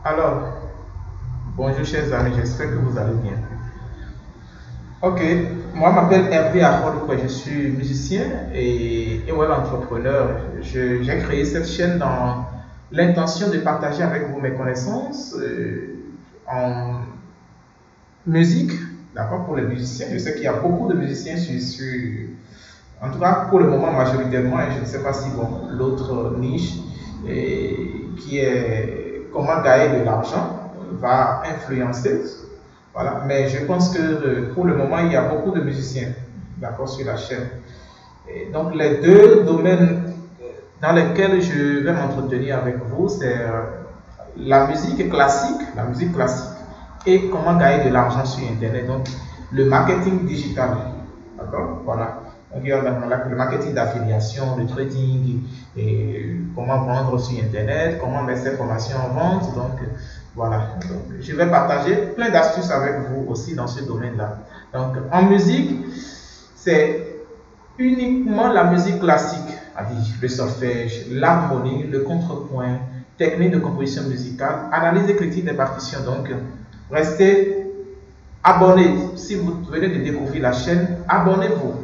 Alors, bonjour chers amis, j'espère que vous allez bien. Ok, moi je m'appelle Hervé Arhold, je suis musicien et web entrepreneur. J'ai créé cette chaîne dans l'intention de partager avec vous mes connaissances en musique, d'accord, pour les musiciens. Je sais qu'il y a beaucoup de musiciens en tout cas pour le moment majoritairement, et je ne sais pas si bon, l'autre niche qui est comment gagner de l'argent va influencer. Voilà. Mais je pense que pour le moment, il y a beaucoup de musiciens, d'accord, sur la chaîne. Et donc les deux domaines dans lesquels je vais m'entretenir avec vous, c'est la musique classique et comment gagner de l'argent sur Internet. Donc le marketing digital, d'accord, voilà. Donc, il y a le marketing d'affiliation, le trading, et comment vendre sur Internet, comment mettre ses formations en vente. Donc, voilà. Donc, je vais partager plein d'astuces avec vous aussi dans ce domaine-là. Donc, en musique, c'est uniquement la musique classique, le solfège, l'harmonie, le contrepoint, technique de composition musicale, analyse et critique des partitions. Donc, restez abonnés. Si vous venez de découvrir la chaîne, abonnez-vous.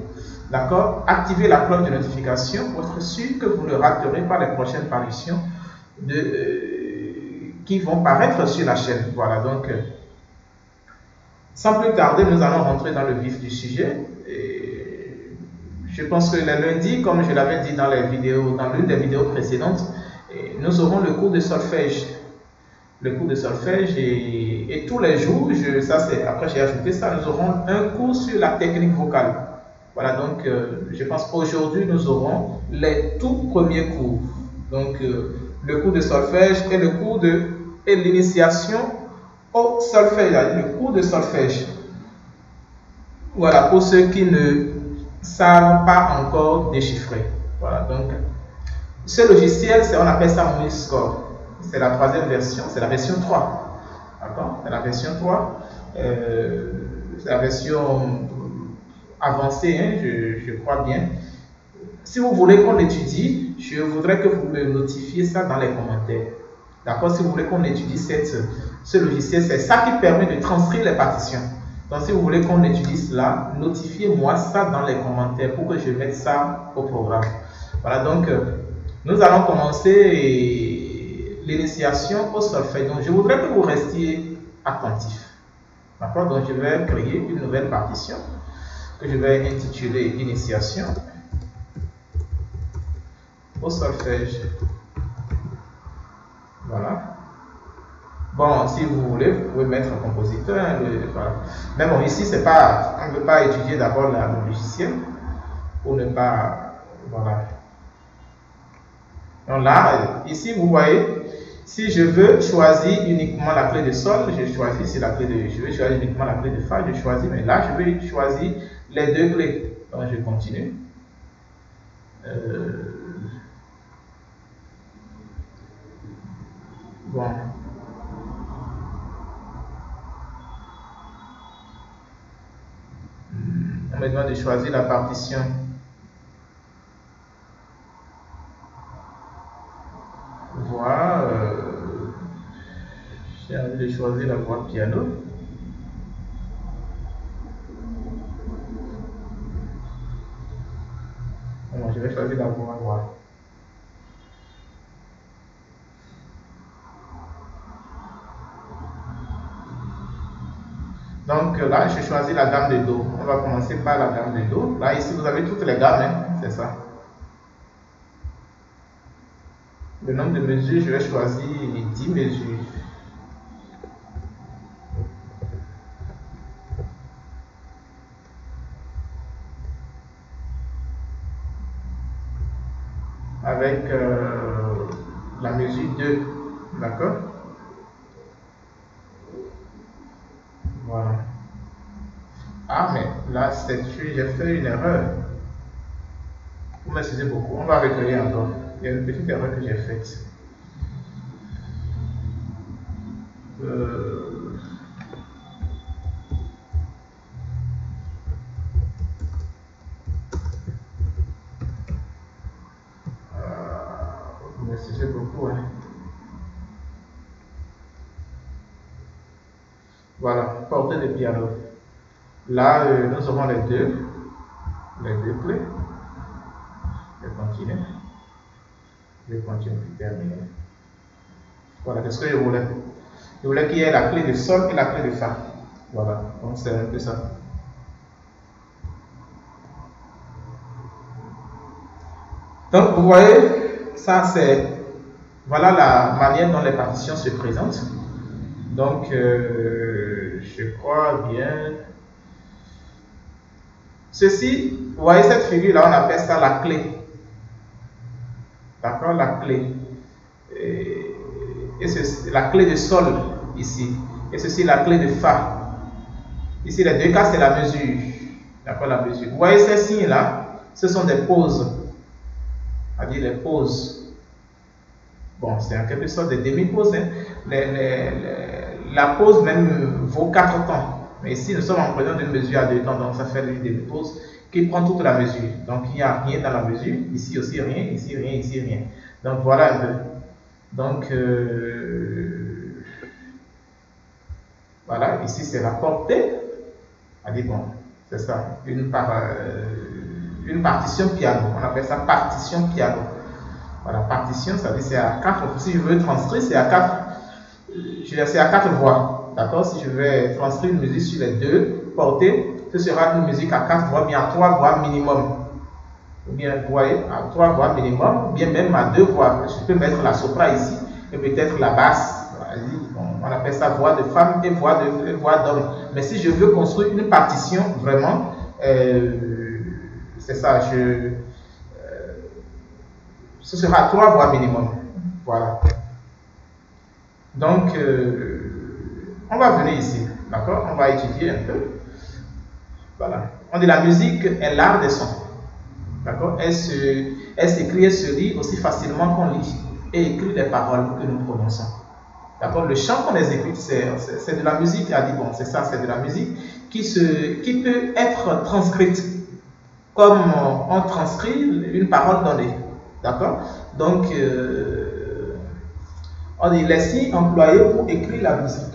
D'accord? Activez la cloche de notification pour être sûr que vous ne raterez pas les prochaines parutions qui vont paraître sur la chaîne. Voilà, donc, sans plus tarder, nous allons rentrer dans le vif du sujet. Et je pense que les lundis, comme je l'avais dit dans l'une des vidéos précédentes, nous aurons le cours de solfège. Le cours de solfège et tous les jours, après j'ai ajouté ça, nous aurons un cours sur la technique vocale. Voilà, donc je pense qu'aujourd'hui nous aurons les tout premiers cours. Donc le cours de solfège et l'initiation au solfège, le cours de solfège. Voilà, pour ceux qui ne savent pas encore déchiffrer. Voilà, donc ce logiciel, on appelle ça MuseScore. C'est la troisième version, c'est la version 3. D'accord? C'est la version 3. C'est la version avancée, hein, je crois bien. Si vous voulez qu'on l'étudie, je voudrais que vous me notifiez ça dans les commentaires. D'accord? Si vous voulez qu'on étudie ce logiciel, c'est ça qui permet de transcrire les partitions. Donc, si vous voulez qu'on étudie cela, notifiez-moi ça dans les commentaires pour que je mette ça au programme. Voilà, donc, nous allons commencer l'initiation au solfège. Donc, je voudrais que vous restiez attentifs. D'accord? Donc, je vais créer une nouvelle partition que je vais intituler Initiation au solfège. Voilà. Bon, si vous voulez, vous pouvez mettre un compositeur. Voilà. Mais bon, ici, on ne veut pas étudier d'abord le logiciel pour ne pas. Voilà. Donc là, ici, vous voyez, si je veux choisir uniquement la clé de sol, je choisis la clé de. Je veux choisir uniquement la clé de fa, je choisis, mais là, je veux choisir les deux clés. Donc, je continue. Bon. On me demande de choisir la partition. Voix. J'ai envie de choisir la voix piano. Bon, je vais choisir la voix. Donc là, je choisis la gamme de Do. On va commencer par la gamme de Do. Là, ici, vous avez toutes les gammes, hein, c'est ça. Le nombre de mesures, je vais choisir 10 mesures. Avec la mesure 2. D'accord? Voilà. Ah, mais là, j'ai fait une erreur. Vous m'excusez beaucoup. On va recréer encore. Il y a une petite erreur que j'ai faite. Vous m'excusez beaucoup. Hein. Voilà, portée de piano. Là, nous aurons les deux clés. Je continue. Je continue pour terminer. Voilà, c'est ce que je voulais. Je voulais qu'il y ait la clé de sol et la clé de fa. Voilà, donc c'est un peu ça. Donc vous voyez, ça c'est, voilà la manière dont les partitions se présentent. Donc je crois bien. Ceci, vous voyez cette figure là, on appelle ça la clé. D'accord, la clé. Et c'est la clé de sol ici. Et ceci la clé de fa. Ici les deux cas c'est la mesure. D'accord, la mesure. Vous voyez ces signes là, ce sont des pauses. C'est-à-dire les pauses. Bon, c'est en quelque sorte des demi-pauses. Hein. La pause même vaut 4 temps. Mais ici, nous sommes en présence d'une mesure à 2 temps. Donc, ça fait une demi-pause qui prend toute la mesure. Donc, il n'y a rien dans la mesure. Ici aussi rien, ici rien, ici rien. Donc, voilà un peu. Donc, voilà, ici c'est la portée. C'est-à-dire, bon, c'est ça. Une partition piano. On appelle ça partition piano. Voilà, partition, ça veut dire c'est à 4. Si je veux transcrire, c'est à 4. C'est à 4 voix. D'accord? Si je vais transcrire une musique sur les deux portées, ce sera une musique à 4 voix, bien à 3 voix minimum. Ou bien, vous voyez, à 3 voix minimum, bien même à 2 voix. Je peux mettre la sopra ici et peut-être la basse. On appelle ça voix de femme et voix d'homme. Mais si je veux construire une partition, vraiment, c'est ça, ce sera 3 voix minimum. Voilà. Donc, on va venir ici. D'accord? On va étudier un peu. Voilà. On dit la musique est l'art des sons. D'accord? Elle s'écrit et se lit aussi facilement qu'on lit et écrit les paroles que nous prononçons. D'accord? Le chant qu'on exécute, c'est de la musique. Elle dit, bon, c'est ça, c'est de la musique qui peut être transcrite comme on transcrit une parole donnée. D'accord? Donc, on dit les signes employés pour écrire la musique.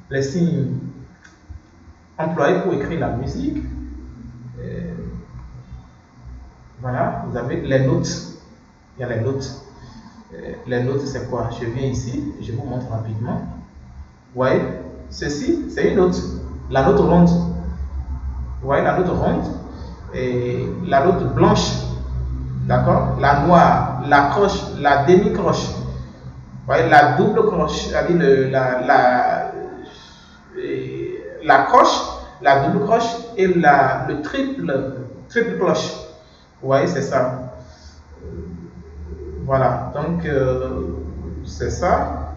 Les signes employés pour écrire la musique. Voilà, vous avez les notes. Il y a les notes. Les notes, c'est quoi? Je viens ici, je vous montre rapidement. Vous voyez, ceci, c'est une note. La note ronde. Vous voyez la note ronde et la note blanche. D'accord? La noire, la croche, la demi-croche. Vous voyez, la double croche, c'est-à-dire la croche, la double croche et le triple cloche. Vous voyez, c'est ça. Voilà, donc c'est ça.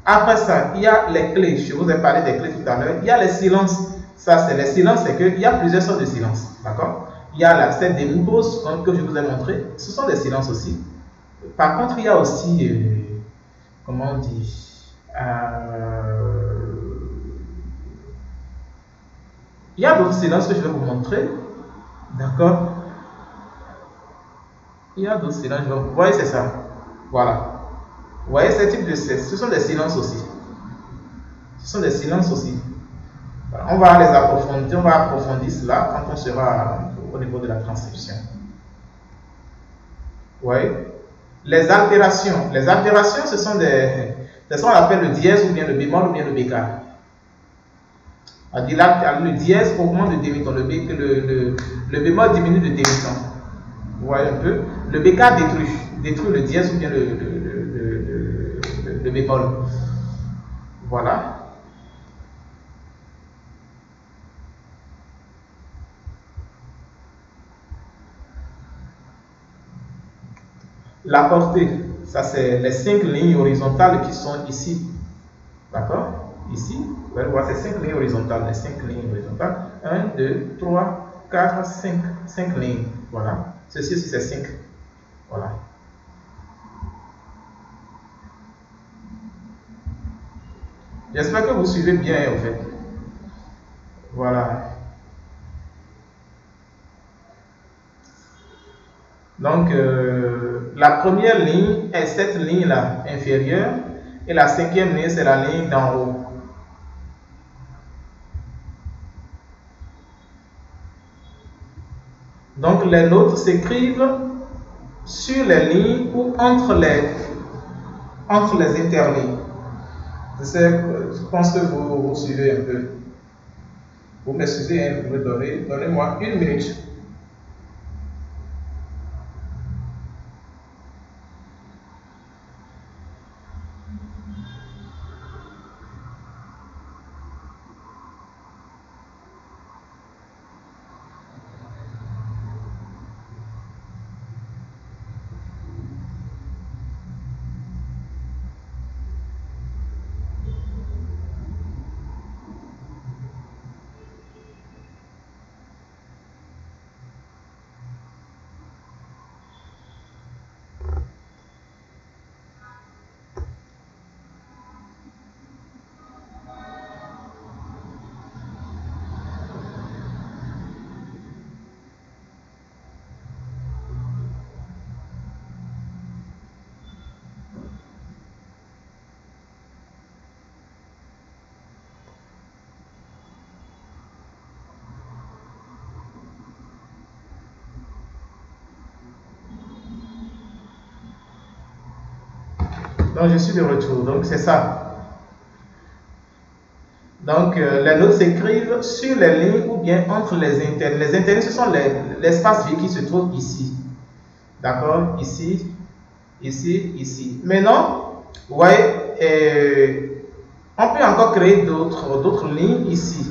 Après ça, il y a les clés. Je vous ai parlé des clés tout à l'heure. Il y a les silences. Ça, c'est les silences, c'est qu'il y a plusieurs sortes de silences. D'accord? Il y a cette demi-pause que je vous ai montré. Ce sont des silences aussi. Par contre, il y a aussi, comment on dit, il y a d'autres silences que je vais vous montrer. D'accord? Il y a d'autres silences. Vous voyez, c'est ça. Voilà. Vous voyez, ce sont des silences aussi. Ce sont des silences aussi. Voilà. On va les approfondir. On va approfondir cela quand on sera au niveau de la transcription. Vous voyez? Les altérations. Les altérations, ce sont ce qu'on appelle le dièse ou bien le bémol ou bien le bécard. Le dièse augmente de demi-ton. Le bémol diminue de demi-ton. Vous voyez un peu? Le bécard détruit le dièse ou bien le bémol. Voilà. La portée, ça c'est les 5 lignes horizontales qui sont ici. D'accord? Ici, vous allez voir ces 5 lignes horizontales. Les 5 lignes horizontales. 1, 2, 3, 4, 5. 5 lignes. Voilà. Ceci aussi c'est 5. Voilà. J'espère que vous suivez bien en fait. Voilà. Donc, la première ligne est cette ligne-là inférieure et la cinquième ligne, c'est la ligne d'en haut. Donc, les notes s'écrivent sur les lignes ou entre les interlignes. Je pense que vous suivez un peu. Vous m'excusez, hein, vous pouvez donnez-moi une minute. Donc, je suis de retour. Donc, c'est ça. Donc, les notes s'écrivent sur les lignes ou bien entre les interlignes. Les interlignes, ce sont l'espace vide qui se trouve ici. D'accord? Ici, ici, ici. Maintenant, vous voyez, on peut encore créer d'autres lignes ici.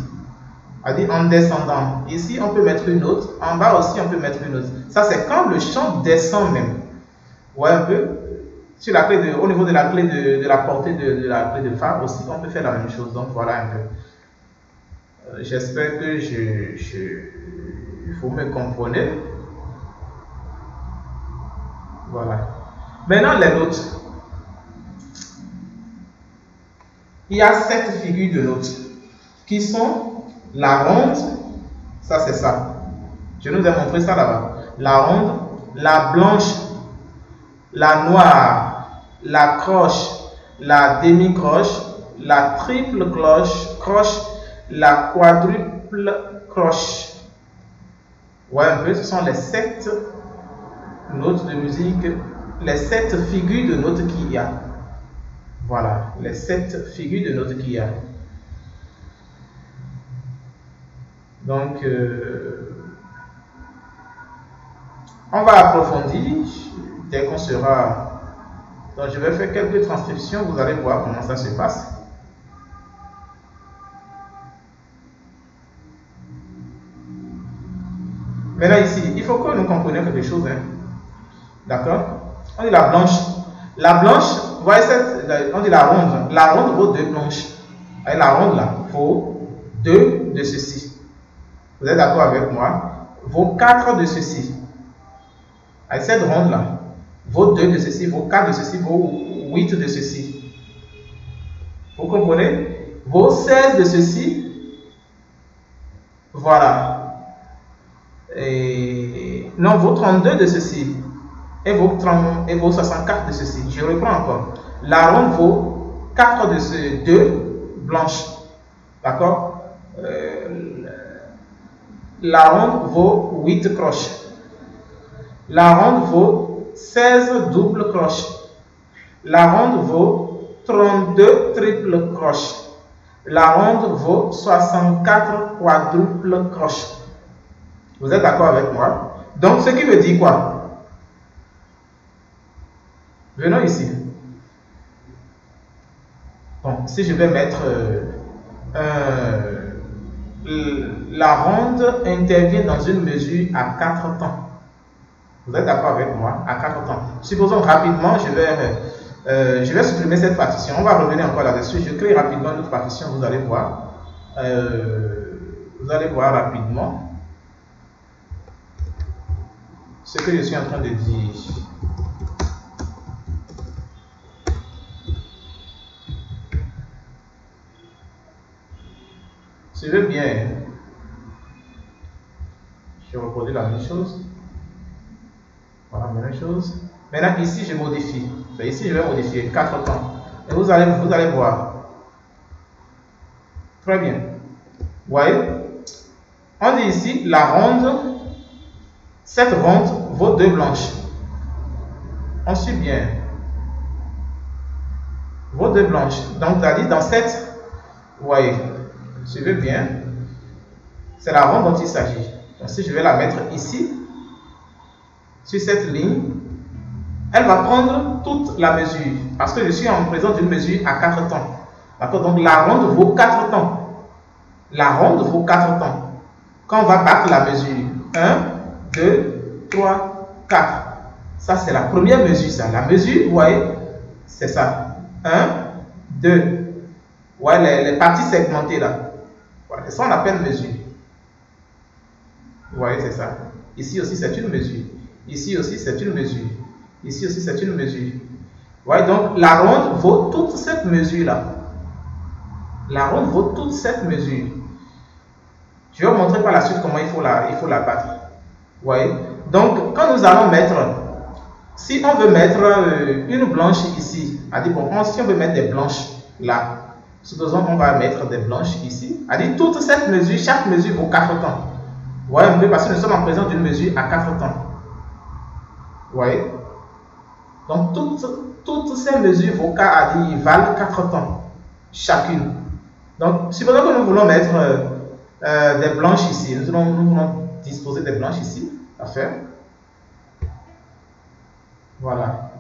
C'est-à-dire en descendant. Ici, on peut mettre une note. En bas aussi, on peut mettre une note. Ça, c'est quand le champ descend même. Vous voyez un peu? Sur la clé au niveau de la clé de la portée de la clé de phare aussi, on peut faire la même chose. Donc voilà un peu. J'espère que vous me comprenez. Voilà. Maintenant les notes. Il y a 7 figures de notes qui sont la ronde, ça c'est ça. Je nous ai montré ça là-bas. La ronde, la blanche, la noire, la croche, la demi-croche, la triple croche, la quadruple croche. Ouais, un peu, ce sont les 7 notes de musique, les 7 figures de notes qu'il y a. Voilà, les 7 figures de notes qu'il y a. Donc, on va approfondir dès qu'on sera. Donc, je vais faire quelques transcriptions, vous allez voir comment ça se passe. Maintenant, ici, il faut que nous comprenions quelque chose. Hein. D'accord? On dit la blanche. La blanche, vous voyez, on dit la ronde. La ronde vaut 2 blanches. Et la ronde, là, vaut 2 de ceci. Vous êtes d'accord avec moi? Vaut 4 de ceci. Et cette ronde-là, vaut 2 de ceci, vaut 4 de ceci, vaut 8 de ceci. Vous comprenez? Vaut 16 de ceci. Voilà. Et non, vaut 32 de ceci. Et vaut 64 de ceci. Je reprends encore. La ronde vaut 4 de ces 2 blanches. D'accord? La ronde vaut 8 croches. La ronde vaut 16 doubles croches. La ronde vaut 32 triples croches. La ronde vaut 64 quadruples croches. Vous êtes d'accord avec moi? Donc, ce qui veut dire quoi? Venons ici. Bon, si je vais mettre la ronde intervient dans une mesure à 4 temps. Vous êtes d'accord avec moi? À 4 temps. Supposons rapidement, je vais supprimer cette partition. On va revenir encore là-dessus. Je crée rapidement une autre partition, vous allez voir. Vous allez voir rapidement ce que je suis en train de dire. Suivez bien. Je reproduis la même chose. Voilà. la même chose. Maintenant, ici, je modifie. Ici, je vais modifier 4 temps. Et vous allez voir. Très bien. Vous voyez? On dit ici, la ronde, cette ronde vaut 2 blanches. On suit bien. Vaut 2 blanches. Donc, c'est-à-dire dans cette, vous voyez, suivez bien. C'est la ronde dont il s'agit. Donc, si je vais la mettre ici, sur cette ligne, elle va prendre toute la mesure. Parce que je suis en présence d'une mesure à 4 temps. D'accord? Donc, la ronde vaut 4 temps. La ronde vaut 4 temps. Quand on va battre la mesure, 1, 2, 3, 4. Ça, c'est la première mesure. Ça. La mesure, vous voyez, c'est ça. 1, 2. Vous voyez les parties segmentées là. Voilà. Ça, on appelle mesure. Vous voyez, c'est ça. Ici aussi, c'est une mesure. Ici aussi, c'est une mesure. Ici aussi, c'est une mesure. Vous voyez, donc, la ronde vaut toute cette mesure-là. La ronde vaut toute cette mesure. Je vais vous montrer par la suite comment il faut la battre. Vous voyez? Donc, quand nous allons mettre, si on veut mettre une blanche ici, bon, si on veut mettre des blanches là, supposons qu'on va mettre des blanches ici, toute cette mesure, chaque mesure vaut 4 temps. Vous voyez un peu, parce que nous sommes en présence d'une mesure à 4 temps. Vous voyez? Donc, toutes ces mesures valent 4 temps, chacune. Donc, supposons que nous voulons mettre des blanches ici. Nous voulons disposer des blanches ici, à faire. Voilà.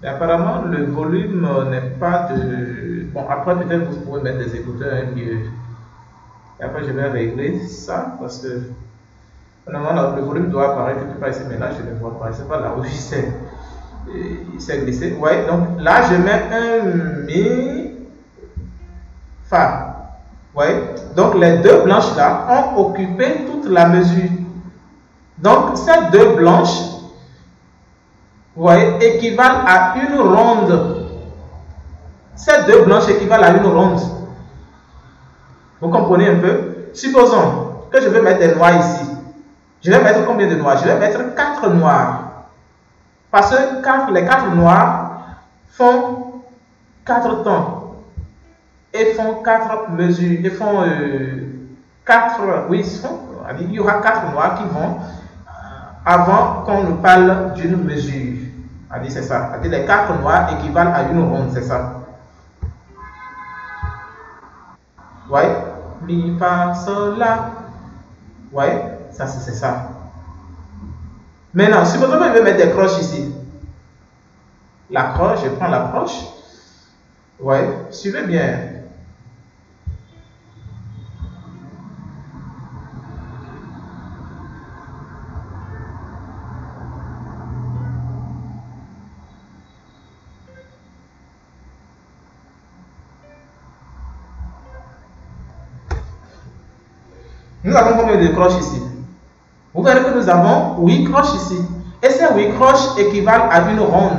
Mais apparemment, le volume n'est pas de... Bon, après, peut-être vous pouvez mettre des écouteurs. Et après, je vais régler ça, parce que... Normalement, le volume doit apparaître quelque part ici, mais là, je ne le vois pas. C'est pas là où il s'est glissé. Ouais, donc là, je mets un mi, fa. Ouais, donc les 2 blanches là ont occupé toute la mesure. Donc, ces 2 blanches, vous voyez, équivalent à une ronde. Ces 2 blanches équivalent à une ronde. Vous comprenez un peu? Supposons que je vais mettre des noirs ici. Je vais mettre combien de noirs? Je vais mettre 4 noirs. Parce que les 4 noirs font 4 temps. Et font 4 mesures. Et font 4. Oui, il y aura 4 noirs qui vont avant qu'on nous parle d'une mesure. C'est ça. Les 4 noirs équivalent à une ronde. C'est ça. Vous voyez? Mi, fa, sol, la. Vous voyez? Ça, c'est ça. Maintenant, supposons que je vais mettre des croches ici. La croche, je prends la croche. Vous voyez? Suivez bien. Nous avons combien de croches ici? Vous verrez que nous avons 8 croches ici. Et ces 8 croches équivalent à une ronde.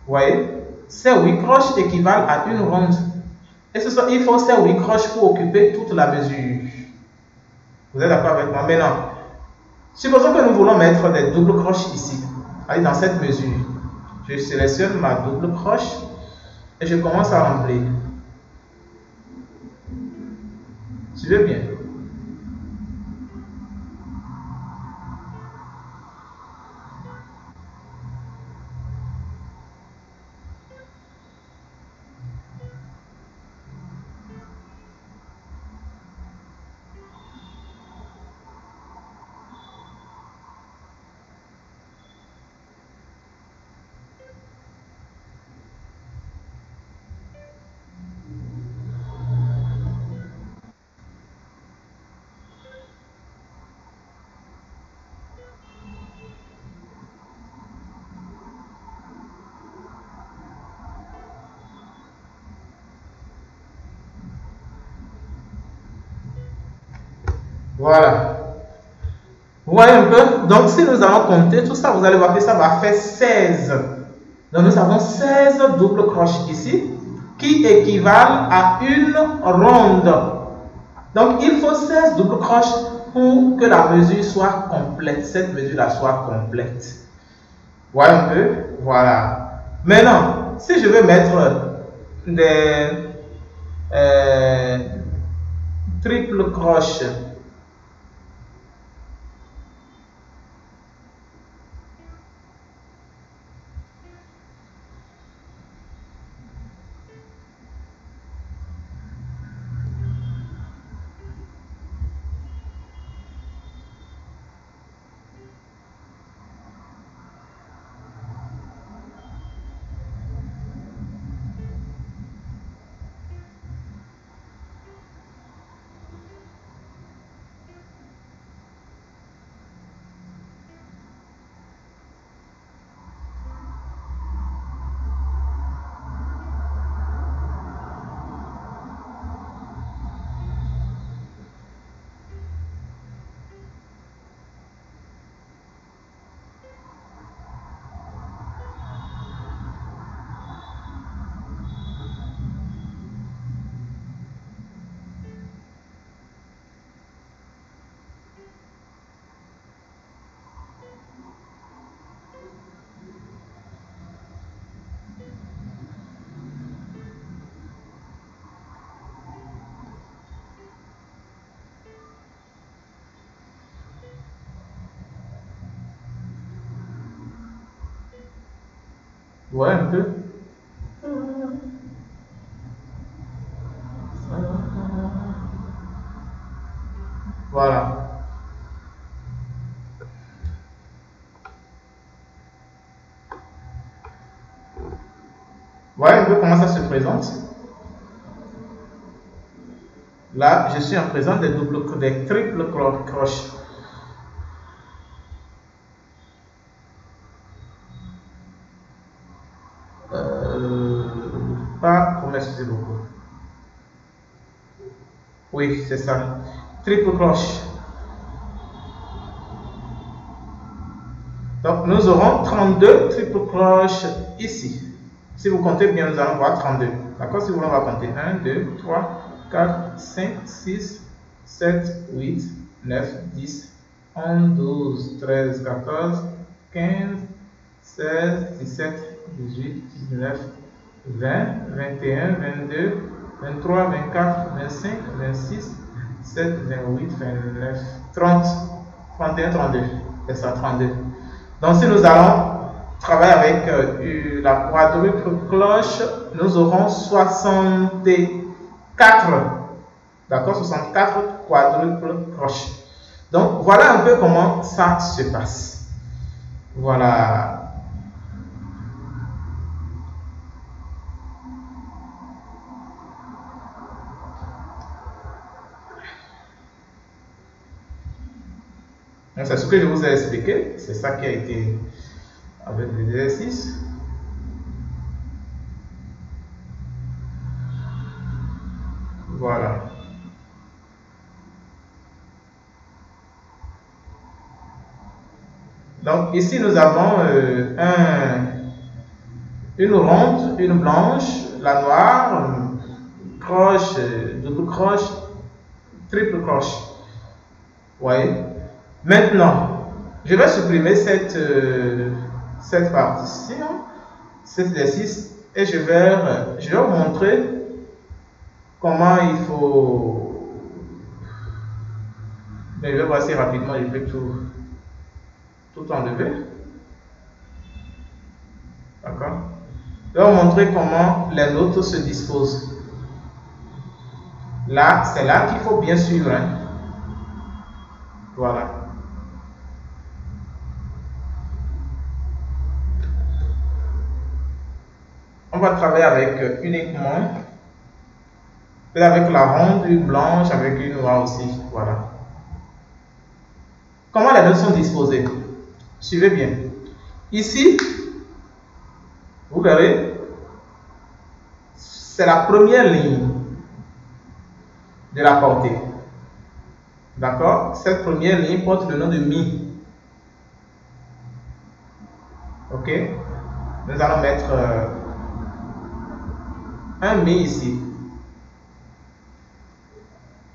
Vous voyez? Ces 8 croches équivalent à une ronde. Et il faut ces 8 croches pour occuper toute la mesure. Vous êtes d'accord avec moi? Maintenant, supposons que nous voulons mettre des doubles croches ici. Allez, dans cette mesure. Je sélectionne ma double croche et je commence à remplir. Suivez bien. Voilà. Vous voyez un peu? Donc, si nous allons compter tout ça, vous allez voir que ça va faire 16. Donc, nous avons 16 doubles croches ici qui équivalent à une ronde. Donc, il faut 16 doubles croches pour que la mesure soit complète. Cette mesure-là soit complète. Voyez un peu, voilà. Maintenant, si je veux mettre des triple crochet, voyez un peu. Voilà. Voyez un peu comment ça se présente. Là, je suis en présence des triples crochets. Pas pour m'excuser beaucoup. Oui, c'est ça. Triple crochet. Donc, nous aurons 32 triple crochets ici. Si vous comptez bien, nous allons voir 32. D'accord? Si vous voulez, on va compter. 1, 2, 3, 4, 5, 6, 7, 8, 9, 10, 11, 12, 13, 14, 15, 16, 17, 18, 19, 20, 21, 22, 23, 24, 25, 26, 27, 28, 29, 30, 31, 32. C'est ça, 32. Donc, si nous allons travailler avec la quadruple cloche, nous aurons 64. D'accord, 64 quadruple crochets. Donc, voilà un peu comment ça se passe. Voilà. C'est ce que je vous ai expliqué. C'est ça qui a été avec les exercices. Voilà. Donc ici nous avons une ronde, une blanche, la noire, croche, double croche, triple croche. Vous voyez? Maintenant, je vais supprimer cette partie-ci, cet exercice, et je vais vous montrer comment il faut. Mais je vais voir assez rapidement, je vais tout enlever. D'accord? Je vais vous montrer comment les notes se disposent. Là, c'est là qu'il faut bien suivre. Hein? Voilà. On va travailler avec uniquement, avec la ronde, une blanche, avec une noire aussi. Voilà. Comment les notes sont disposées? Suivez bien. Ici, vous verrez, c'est la première ligne de la portée. D'accord? Cette première ligne porte le nom de Mi. Ok? Nous allons mettre un Mi ici.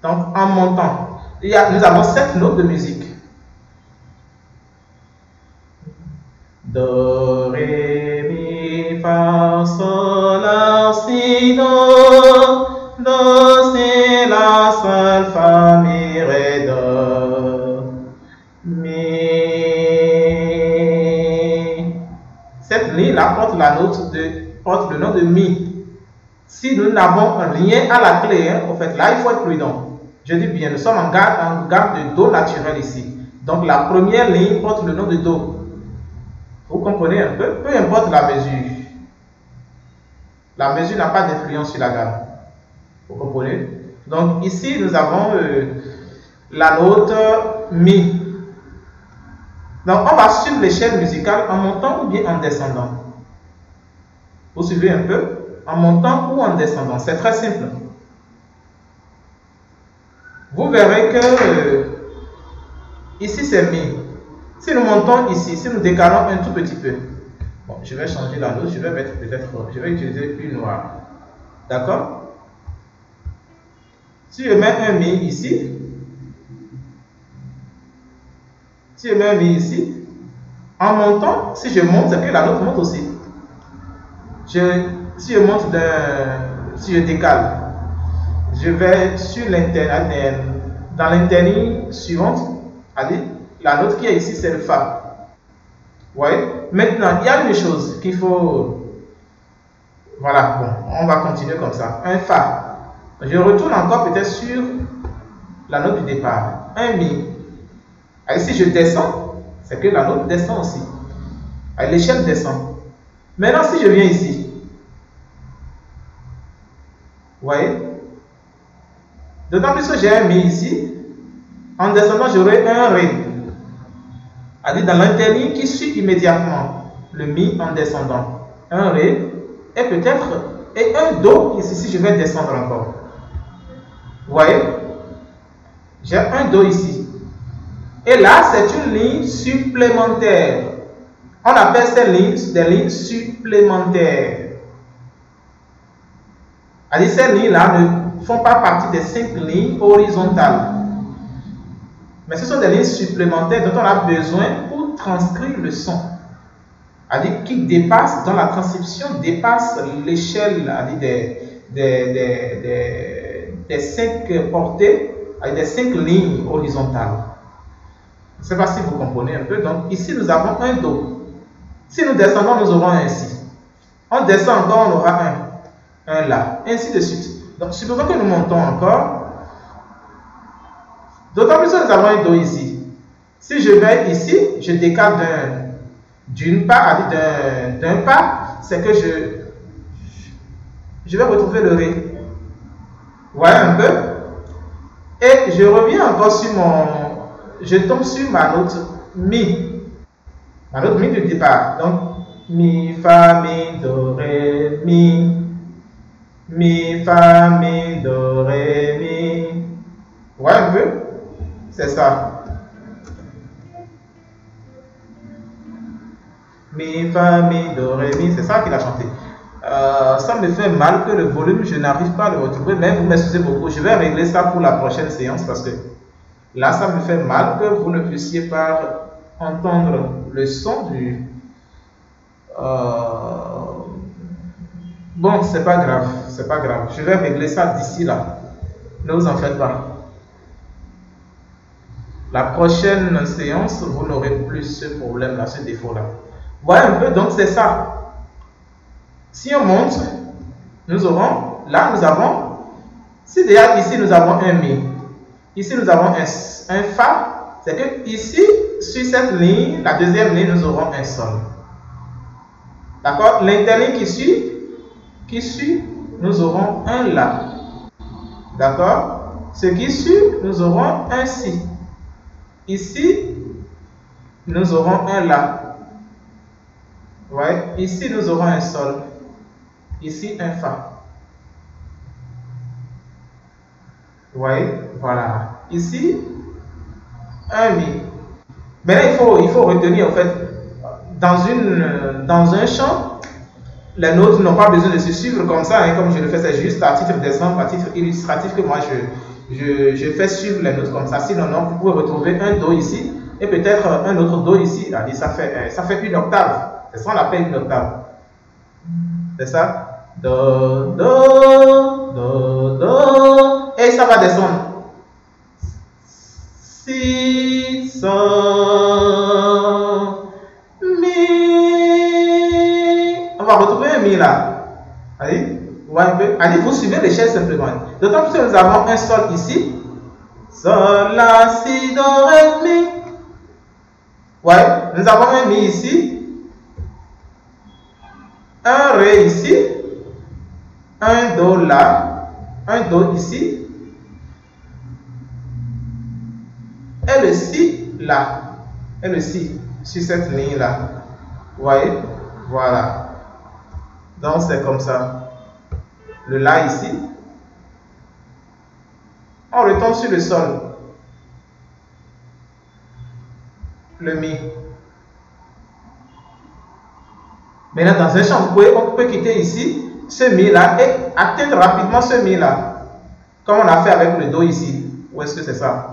Donc, en montant, nous avons 7 notes de musique. Do, là porte le nom de mi. Si nous n'avons rien à la clé, hein, en fait, là, il faut être prudent. Je dis bien, nous sommes en gamme de Do naturel ici. Donc, la première ligne porte le nom de Do. Vous comprenez un peu? Peu importe la mesure. La mesure n'a pas d'influence sur la gamme. Vous comprenez? Donc, ici, nous avons la note Mi. Donc, on va suivre l'échelle musicale en montant ou bien en descendant. Vous suivez un peu? En montant ou en descendant. C'est très simple. Vous verrez que ici, c'est Mi. Si nous montons ici, si nous décalons un tout petit peu, bon, je vais changer la note, je vais mettre peut-être, je vais utiliser une noire. D'accord? Si je mets un Mi ici, si je mets un Mi ici, en montant, si je monte, c'est que la note monte aussi. Si je monte si je décale, je vais sur dans l'interligne suivante, c'est-à-dire la note qui est ici, c'est le Fa. Vous voyez? Maintenant, il y a une chose qu'il faut. Voilà, bon, on va continuer comme ça. Un Fa. Je retourne encore peut-être sur la note du départ. Un Mi. Et si je descends, c'est que la note descend aussi. L'échelle descend. Maintenant, si je viens ici, vous voyez? D'autant plus que j'ai un Mi ici. En descendant, j'aurai un Ré. C'est-à-dire dans l'interligne qui suit immédiatement le Mi en descendant. Un Ré et peut-être un Do ici si je vais descendre encore. Vous voyez? J'ai un Do ici. Et là, c'est une ligne supplémentaire. On appelle ces lignes des lignes supplémentaires. C'est-à-dire ces lignes-là ne font pas partie des 5 lignes horizontales. Mais ce sont des lignes supplémentaires dont on a besoin pour transcrire le son. C'est-à-dire qui dépasse, dans la transcription, dépasse l'échelle des 5 portées, avec des 5 lignes horizontales. Je ne sais pas si vous comprenez un peu. Donc ici, nous avons un Do. Si nous descendons, nous aurons un Si. On descend encore, on aura un La, ainsi de suite. Donc supposons que nous montons encore. D'autant plus que nous avons un Do ici. Si je vais ici, je décale d'un pas, c'est que je vais retrouver le Ré. Vous voyez un peu? Et je reviens encore sur je tombe sur ma note Mi. Ma note Mi du départ. Donc, Mi, Fa, Mi, Do, Ré, Mi. Mi, Fa, Mi, Do, Ré, Mi. Vous voyez un peu? C'est ça. Mi, Fa, Mi, Do, Ré, Mi. C'est ça qu'il a chanté. Ça me fait mal que le volume, je n'arrive pas à le retrouver, mais vous m'excusez beaucoup. Je vais régler ça pour la prochaine séance parce que là, ça me fait mal que vous ne puissiez pas entendre le son du... Bon, c'est pas grave, c'est pas grave. Je vais régler ça d'ici là. Ne vous en faites pas. La prochaine séance, vous n'aurez plus ce problème-là, ce défaut-là. Voilà un peu, donc c'est ça. Si on monte, nous aurons, là nous avons, si déjà ici nous avons un Mi, ici nous avons un Fa, c'est que ici, sur cette ligne, la deuxième ligne, nous aurons un Sol. D'accord? L'interligne qui suit, nous aurons un La. D'accord? Ce qui suit, nous aurons un Si. Ici, nous aurons un La. Ouais. Ici, nous aurons un Sol. Ici, un Fa. Vous voyez? Voilà. Ici, un Mi. Maintenant, il faut retenir, en fait, dans un chant, les notes n'ont pas besoin de se suivre comme ça, hein, comme je le fais, c'est juste à titre d'exemple, à titre illustratif que moi je fais suivre les notes comme ça. Sinon, non, vous pouvez retrouver un Do ici et peut-être un autre Do ici. Ça fait une octave. C'est ça qu'on appelle une octave. C'est ça? Do, Do, Do, Do. Et ça va descendre. Si, Sol, Mi. mi là. Allez, allez, vous suivez l'échelle simplement. D'autant plus que nous avons un sol ici. Sol, la, si, do, ré, mi. Ouais, nous avons un mi ici. Un ré ici. Un do là. Un do ici. Et le si là. Et le si sur cette ligne là. Vous voyez? Voilà. Donc c'est comme ça. Le la ici. On retombe sur le sol. Le mi. Maintenant dans un champ, on peut quitter ici ce mi là et atteindre rapidement ce mi là. Comme on a fait avec le do ici. Où est-ce que c'est ça?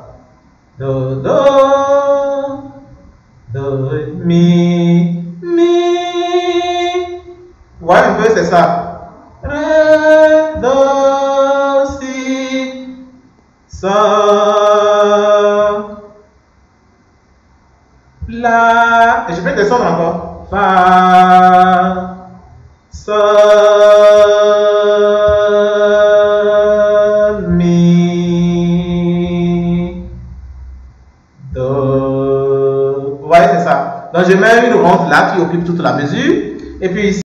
Do, do, do, mi, mi. Vous voyez un peu, c'est ça. Ré, do, si, sol, la. Et je peux descendre encore. Fa, sol, mi, do. Vous voyez, c'est ça. Donc je mets une ronde là qui occupe toute la mesure. Et puis ici.